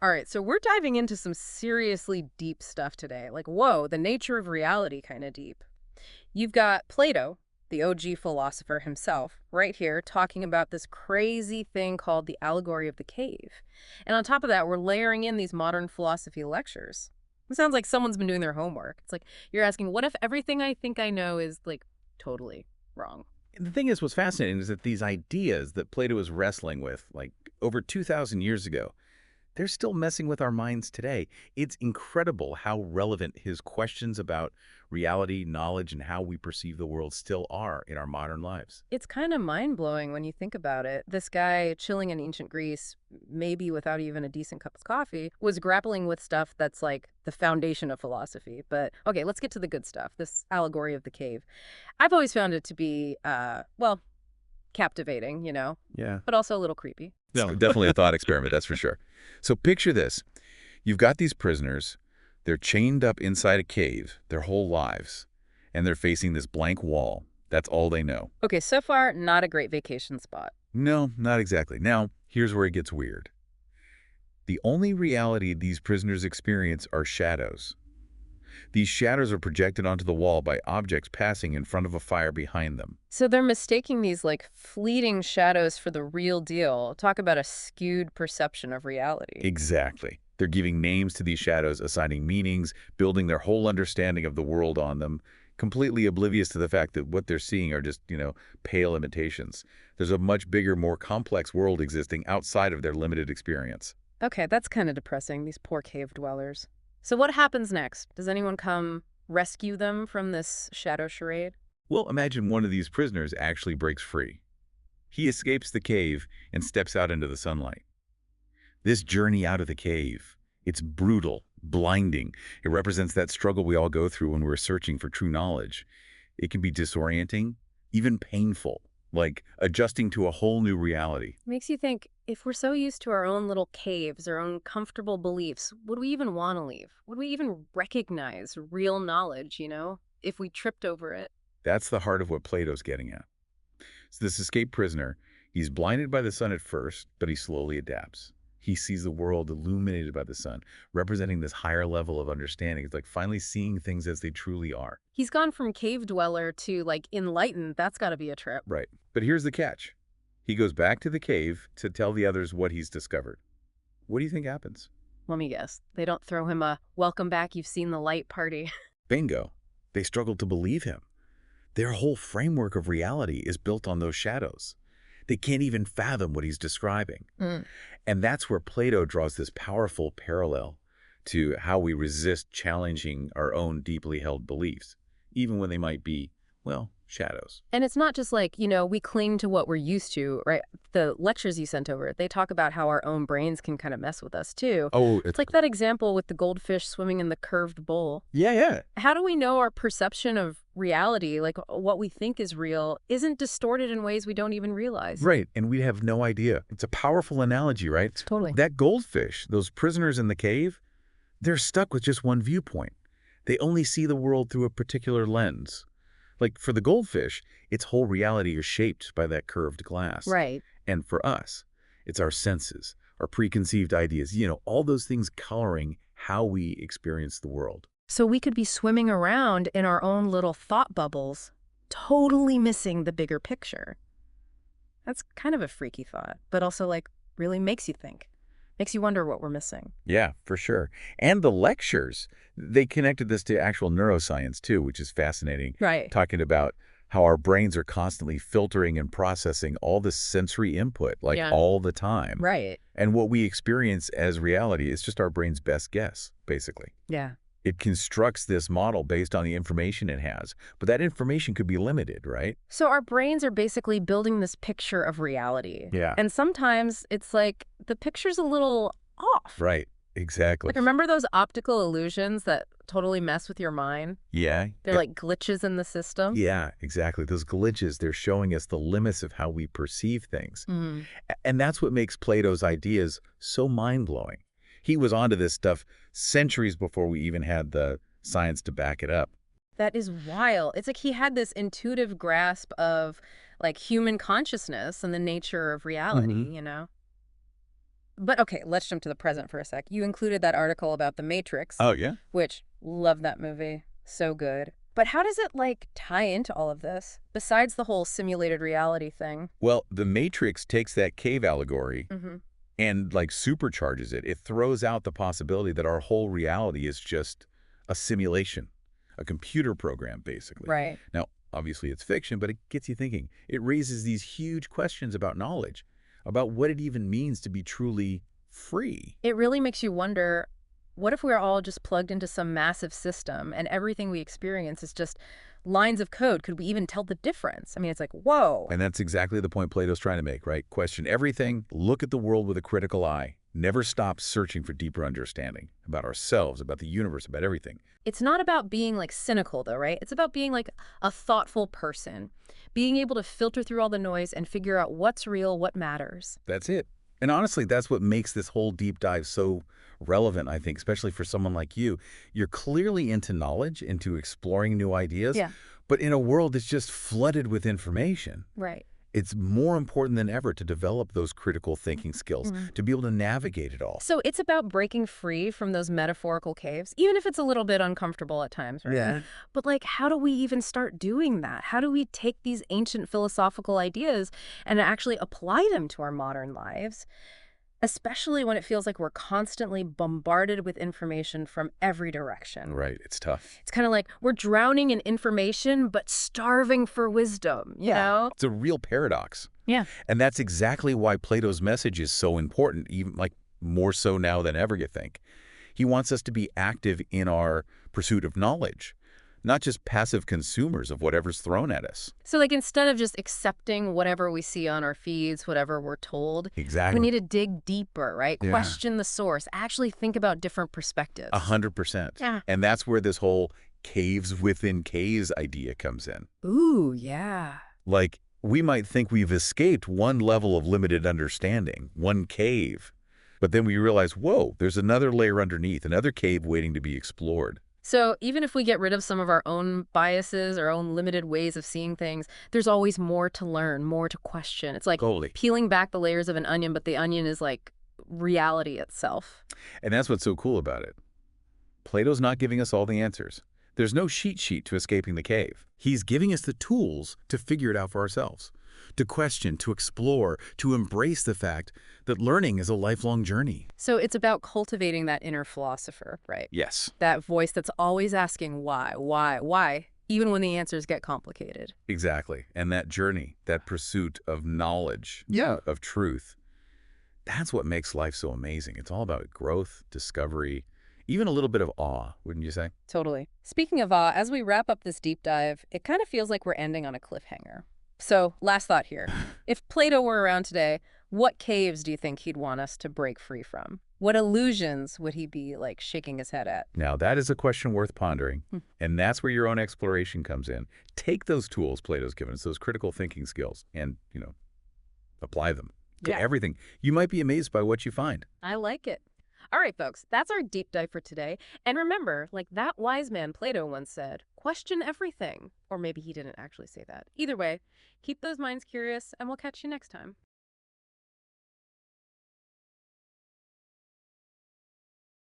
All right, so we're diving into some seriously deep stuff today. Like, whoa, the nature of reality kind of deep. You've got Plato, the OG philosopher himself, right here talking about this crazy thing called the allegory of the cave. And on top of that, we're layering in these modern philosophy lectures. It sounds like someone's been doing their homework. It's like you're asking, what if everything I think I know is like totally wrong? The thing is, what's fascinating is that these ideas that Plato was wrestling with, like over 2,000 years ago, they're still messing with our minds today. It's incredible how relevant his questions about reality, knowledge, and how we perceive the world still are in our modern lives. It's kind of mind-blowing when you think about it. This guy chilling in ancient Greece, maybe without even a decent cup of coffee, was grappling with stuff that's like the foundation of philosophy. But okay, let's get to the good stuff, this allegory of the cave. I've always found it to be, well, captivating, Yeah. but also a little creepy. No, definitely a thought experiment, that's for sure. So picture this. You've got these prisoners. They're chained up inside a cave their whole lives, and they're facing this blank wall. That's all they know. Okay, so far, not a great vacation spot. No, not exactly. Now, here's where it gets weird. The only reality these prisoners experience are shadows. These shadows are projected onto the wall by objects passing in front of a fire behind them. So they're mistaking these like fleeting shadows for the real deal. Talk about a skewed perception of reality. Exactly. They're giving names to these shadows, assigning meanings, building their whole understanding of the world on them, completely oblivious to the fact that what they're seeing are just, pale imitations. There's a much bigger, more complex world existing outside of their limited experience. Okay, that's kind of depressing, these poor cave dwellers. So what happens next? Does anyone come rescue them from this shadow charade? Well, imagine one of these prisoners actually breaks free. He escapes the cave and steps out into the sunlight. This journey out of the cave, it's brutal, blinding. It represents that struggle we all go through when we're searching for true knowledge. It can be disorienting, even painful, like adjusting to a whole new reality. Makes you think, if we're so used to our own little caves, our own comfortable beliefs, would we even want to leave? Would we even recognize real knowledge, if we tripped over it? That's the heart of what Plato's getting at. So this escaped prisoner, he's blinded by the sun at first, but he slowly adapts. He sees the world illuminated by the sun, representing this higher level of understanding. It's like finally seeing things as they truly are. He's gone from cave dweller to, like, enlightened. That's got to be a trip. Right. But here's the catch. He goes back to the cave to tell the others what he's discovered. What do you think happens? Let me guess. They don't throw him a welcome back, you've seen the light party. Bingo. They struggle to believe him. Their whole framework of reality is built on those shadows. They can't even fathom what he's describing. And that's where Plato draws this powerful parallel to how we resist challenging our own deeply held beliefs, even when they might be, well, shadows. And it's not just like, we cling to what we're used to, right? The lectures you sent over, they talk about how our own brains can kind of mess with us too. Oh, It's like that example with the goldfish swimming in the curved bowl. yeah. How do we know our perception of reality, like what we think is real, isn't distorted in ways we don't even realize? Right, and we have no idea. It's a powerful analogy, right? Totally. That goldfish, those prisoners in the cave, they're stuck with just one viewpoint. They only see the world through a particular lens. Like for the goldfish, its whole reality is shaped by that curved glass. Right. And for us, it's our senses, our preconceived ideas, all those things coloring how we experience the world. So we could be swimming around in our own little thought bubbles, totally missing the bigger picture. That's kind of a freaky thought, but also like really makes you think. Makes you wonder what we're missing. Yeah, for sure. And the lectures, they connected this to actual neuroscience too, which is fascinating. Right. Talking about how our brains are constantly filtering and processing all this sensory input, like Yeah. all the time. Right. And what we experience as reality is just our brain's best guess, basically. Yeah. It constructs this model based on the information it has, but that information could be limited, right? So our brains are basically building this picture of reality. Yeah. And sometimes it's like the picture's a little off. Right, exactly. Like, remember those optical illusions that totally mess with your mind? Yeah. They're like glitches in the system. Yeah, exactly. Those glitches, they're showing us the limits of how we perceive things. Mm. And that's what makes Plato's ideas so mind-blowing. He was onto this stuff centuries before we even had the science to back it up. That is wild. It's like he had this intuitive grasp of like human consciousness and the nature of reality, But okay, let's jump to the present for a sec. You included that article about The Matrix, Oh, yeah? which love that movie. So good. But how does it, like, tie into all of this, besides the whole simulated reality thing? Well, The Matrix takes that cave allegory Mm-hmm. and, like, supercharges it. It throws out the possibility that our whole reality is just a simulation, a computer program, basically. Right. Now, obviously it's fiction, but it gets you thinking. It raises these huge questions about knowledge, about what it even means to be truly free. It really makes you wonder, what if we're all just plugged into some massive system and everything we experience is just lines of code? Could we even tell the difference? I mean, it's like, whoa. And that's exactly the point Plato's trying to make, right? Question everything, look at the world with a critical eye. Never stop searching for deeper understanding about ourselves, about the universe, about everything. It's not about being like cynical though, right? It's about being like a thoughtful person, being able to filter through all the noise and figure out what's real, what matters. That's it. And honestly, that's what makes this whole deep dive so relevant, I think, especially for someone like you. You're clearly into knowledge, into exploring new ideas, Yeah. but in a world that's just flooded with information. Right. It's more important than ever to develop those critical thinking skills, Mhm. to be able to navigate it all. So it's about breaking free from those metaphorical caves, even if it's a little bit uncomfortable at times, right? Yeah. But like, how do we even start doing that? How do we take these ancient philosophical ideas and actually apply them to our modern lives? Especially when it feels like we're constantly bombarded with information from every direction. Right. It's tough. It's kind of like we're drowning in information, but starving for wisdom, you know? It's a real paradox. Yeah. And that's exactly why Plato's message is so important, even like more so now than ever, you think. He wants us to be active in our pursuit of knowledge, not just passive consumers of whatever's thrown at us. So like instead of just accepting whatever we see on our feeds, whatever we're told, we Exactly. need to dig deeper, right? Yeah. Question the source, actually think about different perspectives. 100%. Yeah. And that's where this whole caves within caves idea comes in. Ooh, yeah. Like, we might think we've escaped one level of limited understanding, one cave, but then we realize, whoa, there's another layer underneath, another cave waiting to be explored. So even if we get rid of some of our own biases, our own limited ways of seeing things, there's always more to learn, more to question. It's like Totally. peeling back the layers of an onion, but the onion is like reality itself. And that's what's so cool about it. Plato's not giving us all the answers. There's no cheat sheet to escaping the cave. He's giving us the tools to figure it out for ourselves, to question, to explore, to embrace the fact that learning is a lifelong journey. So it's about cultivating that inner philosopher, right? Yes, That voice that's always asking why, even when the answers get complicated. exactly. And that journey, that pursuit of knowledge, of truth, that's what makes life so amazing. It's all about growth, discovery, even a little bit of awe, wouldn't you say? Totally. Speaking of awe, as we wrap up this deep dive, it kind of feels like we're ending on a cliffhanger. So, last thought here. If Plato were around today, what caves do you think he'd want us to break free from? What illusions would he be, like, shaking his head at? Now, that is a question worth pondering, Hmm. and that's where your own exploration comes in. Take those tools Plato's given us, those critical thinking skills, and, apply them to Yeah. everything. You might be amazed by what you find. I like it. All right, folks, that's our deep dive for today. And remember, like that wise man Plato once said, question everything. Or maybe he didn't actually say that. Either way, keep those minds curious, and we'll catch you next time.